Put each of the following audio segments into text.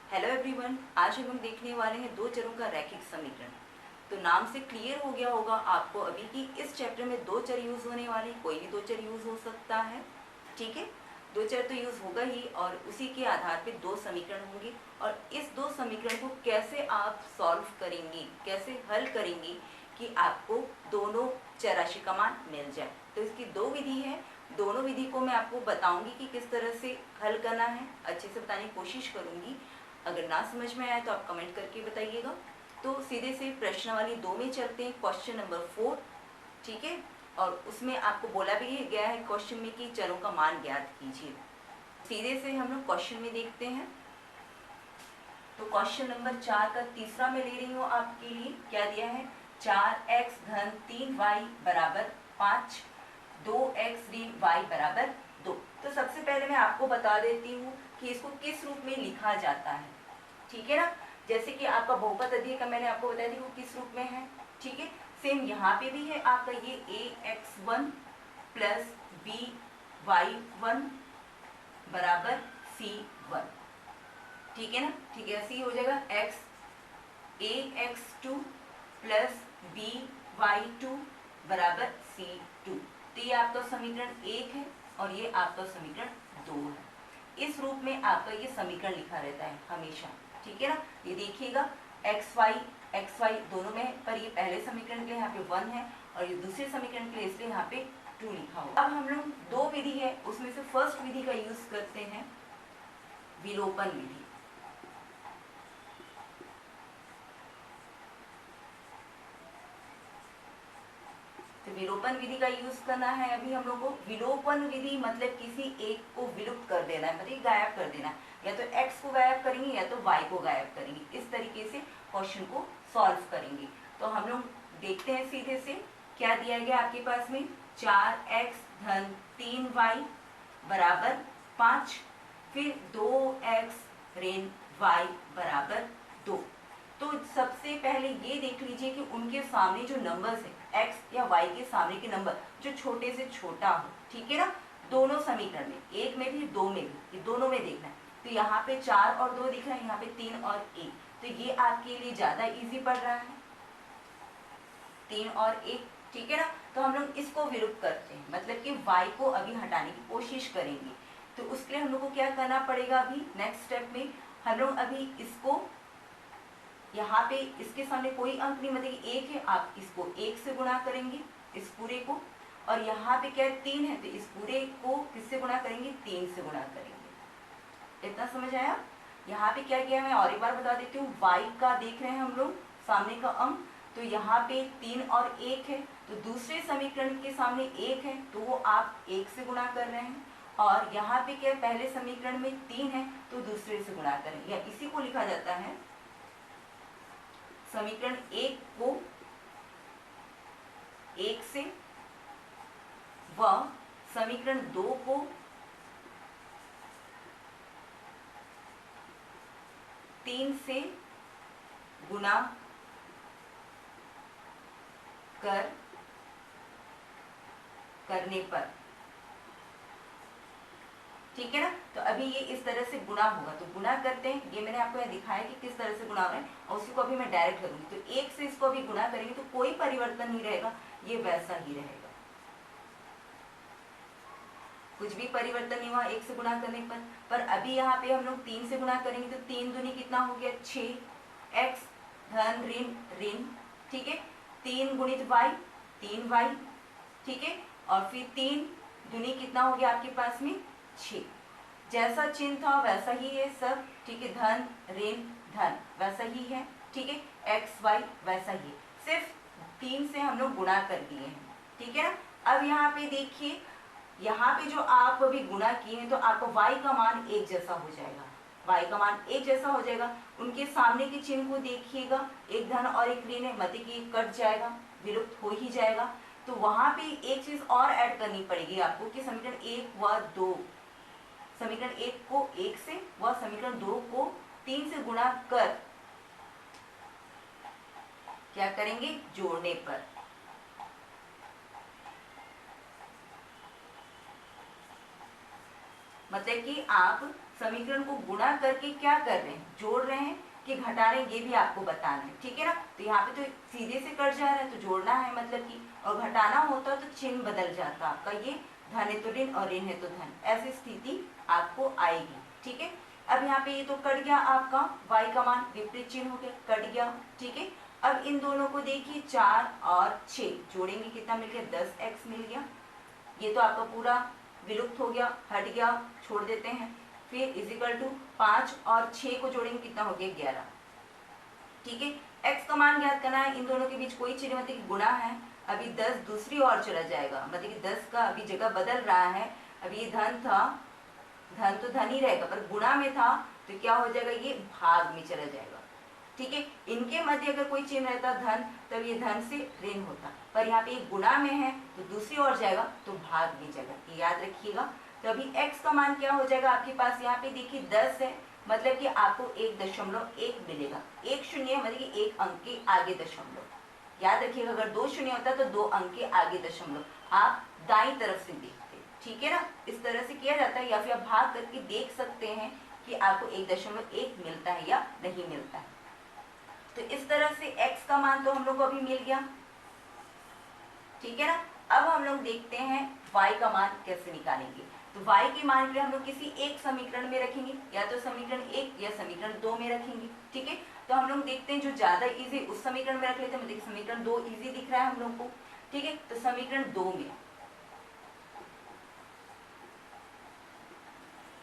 Hello everyone, आज हम देखने वाले हैं दो चरों का रैखिक समीकरण। तो नाम से क्लियर हो गया होगा आपको अभी कि इस चैप्टर में दो चर यूज होने वाले, कोई भी दो चर यूज हो सकता है। ठीक है, दो चर तो यूज होगा ही और उसी के आधार पे दो समीकरण होंगे और इस दो समीकरण को कैसे आप सॉल्व करेंगी, कैसे हल करेंगी कि आपको दोनों चर राशि का मान मिल जाए। तो इसकी दो विधि है, दोनों विधि को मैं आपको बताऊंगी कि किस तरह से हल करना है, अच्छे से बताने की कोशिश करूंगी। अगर ना समझ में आए तो आप कमेंट करके बताइएगा। तो सीधे से प्रश्नावली 2 में चलते हैं, क्वेश्चन नंबर 4। ठीक है, और उसमें आपको बोला भी गया है क्वेश्चन में कि चरों का मान ज्ञात कीजिए। सीधे से हम लोग क्वेश्चन में देखते हैं। तो क्वेश्चन नंबर 4 का तीसरा मैं ले रही हूँ आपके लिए। क्या दिया है? 4x धन 3y बराबर 5, 2x ऋण y बराबर 2। तो सबसे पहले मैं आपको बता देती हूँ कि इसको किस रूप में लिखा जाता है। ठीक है ना, जैसे कि आपका बहुपद अध्यय का मैंने आपको बताया थी वो किस रूप में है। ठीक है, सेम यहाँ पे भी है आपका ये ax1 प्लस by1 बराबर c1। ठीक है ना, ठीक है, ऐसे ही हो जाएगा ax2 प्लस by2 बराबर c2। तो ये आपका समीकरण 1 है और ये आपका समीकरण 2 है। इस रूप में आपका ये समीकरण लिखा रहता है हमेशा। ठीक है ना, ये देखिएगा xy दोनों में, पर ये पहले समीकरण के लिए यहाँ पे 1 है और ये दूसरे समीकरण के लिए इसलिए यहाँ पे 2 लिखा हुआ। अब हम लोग दो विधि है, उसमें से फर्स्ट विधि का यूज करते हैं, विलोपन विधि। तो विलोपन विधि का यूज करना है अभी हम लोग को। विलोपन विधि मतलब किसी एक को विलुप्त कर देना है, मतलब गायब कर देना है। या तो x को गायब करेंगे या तो y को गायब करेंगे। इस तरीके से क्वेश्चन को सॉल्व करेंगे। तो हम लोग देखते हैं सीधे से क्या दिया गया आपके पास में। 4x धन 3y बराबर 5, फिर 2x ऋण y बराबर 2। तो सबसे पहले ये देख लीजिए कि उनके सामने जो नंबर्स है, x या y के सामने के नंबर जो छोटे से छोटा हो। ठीक है ना, दोनों समीकरण में, एक में भी दो में भी, ये दोनों में देखना है। तो यहाँ पे 4 और 2 दिख रहा है, यहाँ पे 3 और 1। तो ये आपके लिए ज्यादा इजी पड़ रहा है, 3 और 1। ठीक है ना, तो हम लोग इसको विलुप्त करते हैं, मतलब कि y को अभी हटाने की कोशिश करेंगे। तो उसके लिए हम लोग को क्या करना पड़ेगा, अभी नेक्स्ट स्टेप में हम लोग अभी इसको यहाँ पे इसके सामने कोई अंक नहीं, मतलब 1 है, आप इसको 1 से गुणा करेंगे इस पूरे को। और यहाँ पे क्या है, 3 है, तो इस पूरे को किससे गुणा करेंगे, 3 से गुणा करेंगे। इतना समझ आया? यहाँ पे क्या किया, मैं और एक बार बता देती हूँ। y का देख रहे हैं हम लोग सामने का अंक, तो यहाँ पे 3 और 1 है, तो दूसरे समीकरण के सामने 1 है, तो वो आप 1 से गुणा कर रहे हैं। और यहाँ पे क्या, पहले समीकरण में 3 है, तो दूसरे से गुणा करेंगे, या इसी को लिखा जाता है समीकरण 1 को 1 से व समीकरण 2 को 3 से गुणा करने पर। ठीक है ना, तो अभी ये इस तरह से गुणा होगा, तो गुणा करते हैं। ये मैंने आपको यहाँ दिखाया कि किस तरह से गुणा हो रहा है, और उसी को अभी मैं डायरेक्ट करूंगी। तो 1 से इसको अभी गुणा करेंगे तो कोई परिवर्तन नहीं रहेगा, ये वैसा ही रहेगा, कुछ भी परिवर्तन नहीं हुआ 1 से गुणा करने पर अभी यहाँ पे हम लोग 3 से गुणा करेंगे, तो 3 दूनी कितना हो गया, 6x धन ऋण ऋण। ठीक है, 3 गुणित y 3y। ठीक है, और फिर 3 दूनी कितना हो गया आपके पास में 6। जैसा चिन्ह था वैसा ही है सब। ठीक है, धन ऋण धन वैसा ही है। ठीक है, एक्स वाई वैसा ही है, सिर्फ 3 से हम लोग गुणा कर दिए हैं। ठीक है ना, अब यहाँ पे देखिए, यहाँ पे जो आप अभी गुणा किए हैं तो आपका y का मान एक जैसा हो जाएगा, y का मान एक जैसा हो जाएगा। उनके सामने के चिन्ह को देखिएगा, एक धन और एक ऋण है, मतलब कि कट जाएगा, विलुप्त हो ही जाएगा। तो वहां पे एक चीज और ऐड करनी पड़ेगी आपको कि समीकरण 1 व 2, समीकरण 1 को 1 से व समीकरण 2 को 3 से गुणा कर क्या करेंगे, जोड़ने पर। मतलब कि आप समीकरण को गुणा करके क्या कर रहे हैं, जोड़ रहे हैं कि घटा रहे हैं, ये भी आपको बताना है, ठीक है ना। तो यहाँ पे तो सीधे से कट जा रहा है तो जोड़ना है मतलब कि, और घटाना होता है तो चिन्ह बदल जाता आपका, ये धन है तो ऋण और ऋण है तो धन, ऐसी स्थिति आपको आएगी, ठीक है। अब यहाँ पे ये तो कट गया आपका y का मान, विपरीत चिन्ह हो गया, कट गया, ठीक है। अब इन दोनों को देखिए 4 और 6 जोड़ेंगे, कितना मिल गया, 10x मिल गया। ये तो आपका पूरा विलुप्त हो गया, हट गया, छोड़ देते हैं। फिर इजिकल टू 5 और 6 को जोड़ेंगे, कितना हो गया, 11, ठीक है। x का मान ज्ञात करना है, इन दोनों के बीच कोई चिन्ह मतलब कि गुणा है, अभी 10 दूसरी ओर चला जाएगा, मतलब कि 10 का अभी जगह बदल रहा है, अभी ये धन था, धन तो धन ही रहेगा, पर गुणा में था तो क्या हो जाएगा, ये भाग में चला जाएगा, ठीक है। इनके मध्य अगर कोई चिन्ह रहता धन, तब ये धन से ऋण होता, पर यहाँ पे गुणा में है तो दूसरी ओर जाएगा तो भाग में जाएगा, ये याद रखिएगा। तो अभी x का मान क्या हो जाएगा आपके पास, यहाँ पे देखिए 10 है, मतलब कि आपको 1.1 मिलेगा, एक शून्य मतलब कि एक अंक के आगे दशमलव, याद रखिएगा। अगर 2 शून्य होता तो 2 अंक के आगे दशमलव, आप दाईं तरफ से देखते, ठीक है ना, इस तरह से किया जाता है, या फिर आप भाग करके देख सकते हैं कि आपको 1.1 मिलता है या नहीं मिलता है। तो इस तरह से x का मान तो हम लोग को अभी मिल गया, ठीक है ना। अब हम लोग देखते हैं y का मान कैसे निकालेंगे। तो y के मान के हम लोग किसी एक समीकरण में रखेंगे, या तो समीकरण 1 या समीकरण 2 में रखेंगे, ठीक है। तो हम लोग देखते हैं जो ज्यादा इजी उस समीकरण में रख लेते हैं, मतलब समीकरण 2 इजी दिख रहा है हम लोग को, ठीक है। तो समीकरण 2 में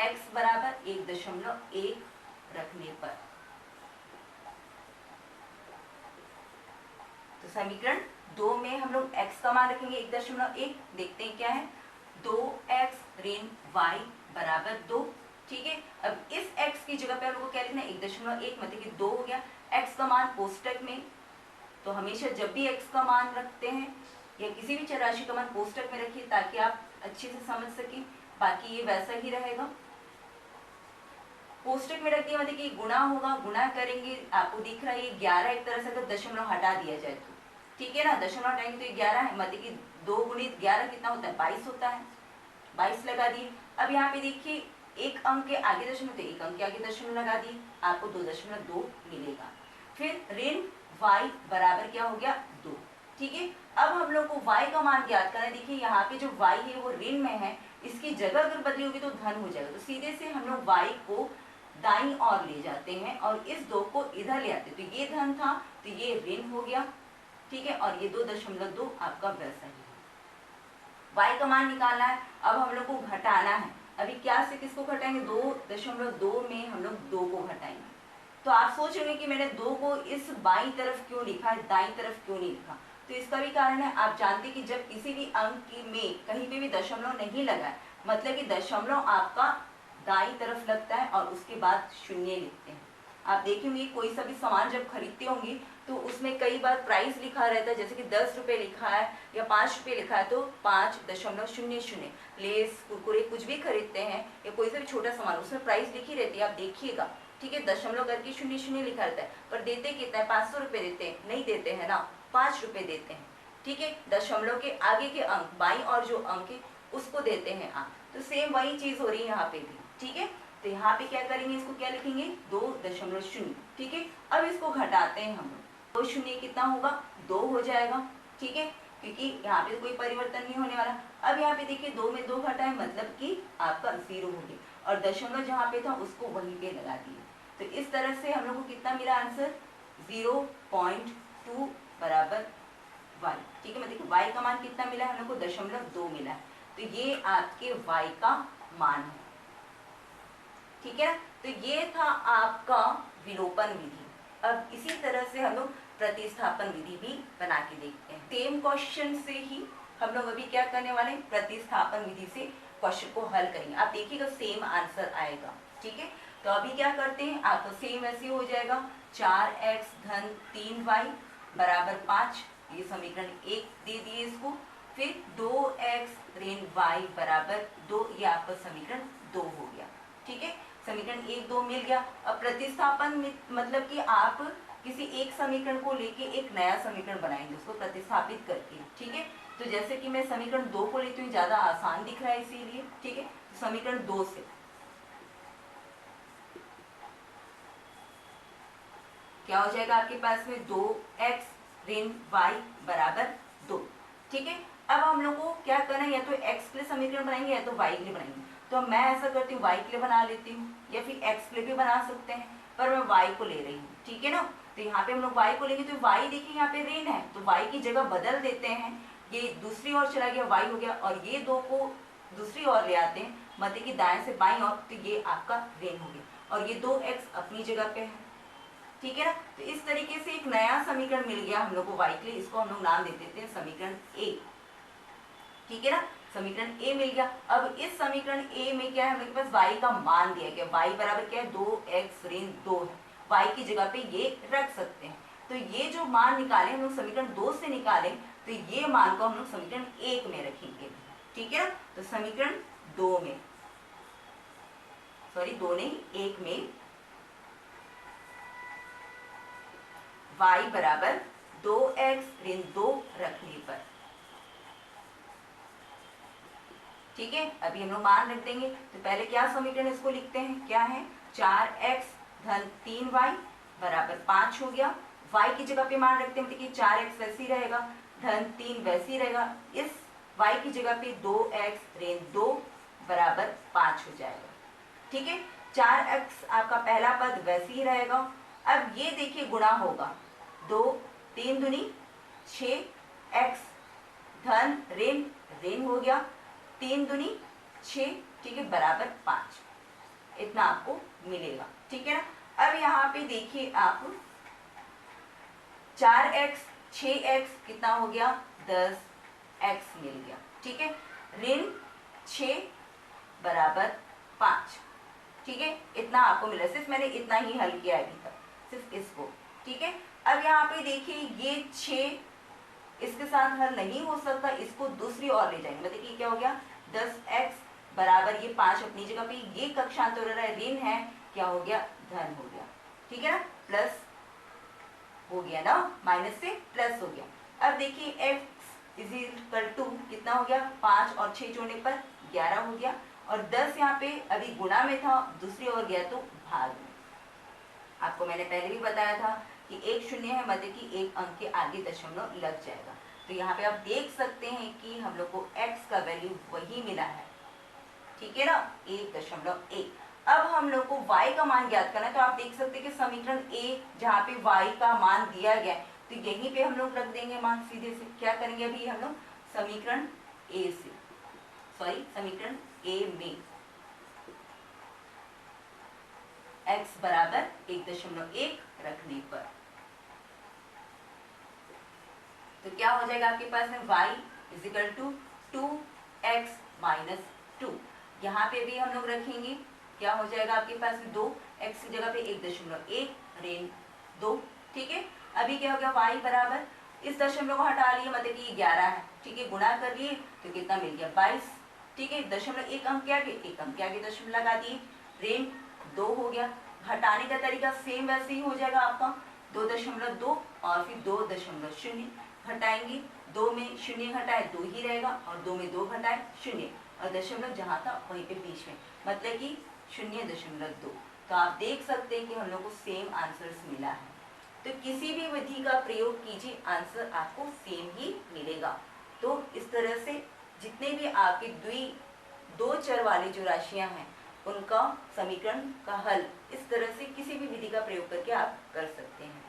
x बराबर 1.1 रखने पर, तो समीकरण 2 में हम लोग x का मान रखेंगे 1.1, देखते हैं क्या है, 2x ऋण y बराबर 2, ठीक है। अब इस x की जगह पे हम लोग को क्या लिखना है, 1.1 मतलब कि 2 हो गया, x का मान कोष्टक में, तो हमेशा जब भी x का मान रखते हैं या किसी भी चर राशि का मान कोष्टक में रखिए ताकि आप अच्छे से समझ सकें, बाकी ये वैसा ही रहेगा। कोष्टक में रख दिया मतलब कि गुणा होगा, गुणा करेंगे, आपको दिख रहा है ये 11, एक तरह से अगर दशमलव हटा दिया जाए तो, ठीक है ना, दशमलव हटाएंगे तो ये 11 है, मतलब कि 2 गुणित 11 कितना होता है, 22 होता है, 22 लगा दिए। अब यहाँ पे देखिए एक अंक के आगे दशमलव, तो एक अंक के आगे दशमलव लगा दिए, आपको 2.2 मिलेगा। फिर ऋण y बराबर क्या हो गया, 2, ठीक है। अब हम लोग को y का मान ज्ञात करना है, देखिए यहाँ पे जो y है वो ऋण में है, इसकी जगह अगर बदली होगी तो धन हो जाएगा, तो सीधे से हम लोग y को दाईं ओर ले जाते हैं और इस 2 को इधर ले आते हैं, तो ये धन था तो ये ऋण हो गया, ठीक है, और ये 2.2 आपका वैसा ही है। y का मान निकालना है, अब हम लोग को घटाना है, अभी क्या से किसको घटाएंगे, 2.2 में हम लोग 2 को घटाएंगे। तो आप सोच रहे कि मैंने 2 को इस बाईं तरफ क्यों लिखा है, दाईं तरफ क्यों नहीं लिखा, तो इसका भी कारण है, आप जानते हैं कि जब किसी भी अंक में कहीं पे भी दशमलव नहीं लगा है, मतलब कि दशमलव आपका दाईं तरफ लगता है और उसके बाद शून्य लिखते हैं। आप देखेंगे कोई सा भी सामान जब खरीदते होंगे तो उसमें कई बार प्राइस लिखा रहता है, जैसे कि 10 रुपये लिखा है या 5 रुपये लिखा है तो 5.00, लेस कुरकुरे कुछ भी खरीदते हैं या कोई सा भी छोटा सामान, उसमें प्राइस लिखी रहती है, आप देखिएगा, ठीक है, दशमलव करके 0.00 लिखा रहता है, पर देते कितना है, 500 रुपये देते हैं, नहीं देते हैं ना, 5 रुपये देते हैं, ठीक है। दशमलव के आगे के अंक, बाईं और जो अंक है उसको देते हैं आप, तो सेम वही चीज हो रही है यहाँ पे भी, ठीक है। तो यहाँ पे क्या करेंगे, इसको क्या लिखेंगे, 2.0, ठीक है। अब इसको घटाते हैं हम लोग, 2 शून्य कितना होगा, 2 हो जाएगा, ठीक है, क्योंकि यहाँ पे कोई परिवर्तन नहीं होने वाला। अब यहाँ पे देखिए 2 में 2 घटाए मतलब कि आपका 0 हो गया, और दशमलव जहाँ पे था उसको वहीं पे लगा दिए, तो इस तरह से हम लोग को कितना मिला आंसर, 0.2 बराबर y, ठीक है। मतलब y का मान कितना मिला है, हम लोग को 0.2 मिला है, तो ये आपके y का मान है, ठीक है। तो ये था आपका विलोपन विधि। अब इसी तरह से हम लोग प्रतिस्थापन विधि भी बना के देखते हैं, सेम क्वेश्चन से ही हम लोग अभी क्या करने वाले हैं, प्रतिस्थापन विधि से क्वेश्चन को हल करेंगे, आप देखिएगा सेम आंसर आएगा, ठीक है। तो अभी क्या करते हैं, आपको सेम ऐसे हो जाएगा, 4x धन 3y बराबर 5, ये समीकरण 1 दे दिए इसको, फिर 2x ऋण y बराबर 2, ये आपका समीकरण 2 हो गया, ठीक है। समीकरण 1, 2 मिल गया। अब प्रतिस्थापन मतलब कि आप किसी एक समीकरण को लेके एक नया समीकरण बनाएंगे उसको प्रतिस्थापित करके, ठीक है। तो जैसे कि मैं समीकरण 2 को लेती हूँ, ज्यादा आसान दिख रहा है इसीलिए, ठीक है। तो समीकरण 2 से क्या हो जाएगा आपके पास में 2x ऋण y बराबर 2। ठीक है, अब हम लोग को क्या करना है, या तो x के लिए समीकरण बनाएंगे या तो y के लिए बनाएंगे। तो मैं ऐसा करती हूँ y के लिए बना लेती हूँ, या फिर x के लिए भी बना सकते हैं, पर मैं y को ले रही हूँ। ठीक है ना, तो यहाँ पे हम लोग y को लेंगे तो y देखिए यहाँ पे ऋण है, तो y की जगह बदल देते हैं, ये दूसरी ओर चला गया y हो गया, और ये 2 को दूसरी ओर ले आते हैं, मतलब कि दाएं से बाईं ओर, तो ये आपका ऋण हो गया, और ये 2x अपनी जगह पे है। ठीक है ना, तो इस तरीके से एक नया समीकरण मिल गया हम लोग को y के लिए, इसको हम लोग नाम दे देते हैं समीकरण a। ठीक है ना, समीकरण a मिल गया। अब इस समीकरण a में क्या है, हमारे पास y का मान दिया गया, y बराबर क्या है 2x ऋण 2 है, y की जगह पे ये रख सकते हैं। तो ये जो मान निकाले हम लोग समीकरण 2 से निकाले, तो ये मान को हम लोग समीकरण 1 में रखेंगे। ठीक है ना, तो समीकरण 2 में, सॉरी 2 नहीं 1 में y बराबर 2x ऋण 2 रखने पर, ठीक है, अभी हम लोग मान रख देंगे। तो पहले क्या समीकरण इसको लिखते हैं, क्या है 4x धन 3y बराबर 5 हो गया। y की जगह पे मान रखते हैं, मतलब कि 4x वैसे ही रहेगा, धन 3 वैसे ही रहेगा, इस y की जगह पे 2x ऋण 2 बराबर 5 हो जाएगा। ठीक है, 4x आपका पहला पद वैसे ही रहेगा। अब ये देखिए गुणा होगा, 2 3 दूनी 6x धन ऋण ऋण हो गया, 3 दूनी 6, ठीक है, बराबर 5, इतना आपको मिलेगा। ठीक है ना, अब यहाँ पे देखिए आप 4x 6x कितना हो गया 10x मिल गया। ठीक है, ऋण 6 बराबर 5, ठीक है, इतना आपको मिला। सिर्फ मैंने इतना ही हल किया अभी तक, सिर्फ इसको। ठीक है, अब यहाँ पे देखिए ये 6 इसके साथ हल नहीं हो सकता, इसको दूसरी ओर ले जाएंगे, मतलब कि क्या हो गया 10x बराबर ये 5 अपनी जगह पे, ये कक्षांतर हो रहा है, ऋण है, क्या हो गया धन हो गया। ठीक है ना, प्लस हो गया ना, माइनस से प्लस हो गया। अब देखिए x इज इक्वल टू कितना हो गया 5 और 6 जोड़ने पर 11 हो गया, और 10 यहाँ पे अभी गुणा में था, दूसरी ओर गया तो भाग में। आपको मैंने पहले भी बताया था कि एक शून्य है, मतलब कि एक अंक के आगे दशमलव लग जाएगा। तो यहाँ पे आप देख सकते हैं कि हम लोग को x का वैल्यू वही मिला है। ठीक है ना, 1.1। अब हम लोग को y का मान ज्ञात करना है, तो आप देख सकते हैं कि समीकरण a जहाँ पे y का मान दिया गया है, तो यहीं पे हम लोग रख देंगे मान सीधे से। क्या करेंगे अभी हम लोग समीकरण a से, सॉरी समीकरण a में x बराबर 1.1 रखने पर, तो क्या हो जाएगा आपके पास में y is equal to 2x minus 2। यहाँ पे भी हम लोग रखेंगे, क्या हो जाएगा आपके पास में 2x की जगह पे 1.1 ऋण 2। ठीक है, अभी क्या हो गया y बराबर, इस दशमलव को हटा लिए, मतलब कि 11 है, ठीक है, गुणा कर लिए तो कितना मिल गया 22। ठीक है, दशमलव एक अंक के आगे एक अंक के आगे दशमलव लगा दिए, ऋण 2 हो गया। हटाने का तरीका सेम वैसे ही हो जाएगा आपका, 2.2 और फिर 2.0 घटाएंगे, 2 में 0 घटाए 2 ही रहेगा, और 2 में 2 घटाए 0, और दशमलव जहाँ था वहीं पे बीच में, मतलब कि 0.2। तो आप देख सकते हैं कि हम लोग को सेम आंसर्स मिला है। तो किसी भी विधि का प्रयोग कीजिए, आंसर आपको सेम ही मिलेगा। तो इस तरह से जितने भी आपके दो चर वाली जो राशियां हैं उनका समीकरण का हल इस तरह से किसी भी विधि का प्रयोग करके आप कर सकते हैं।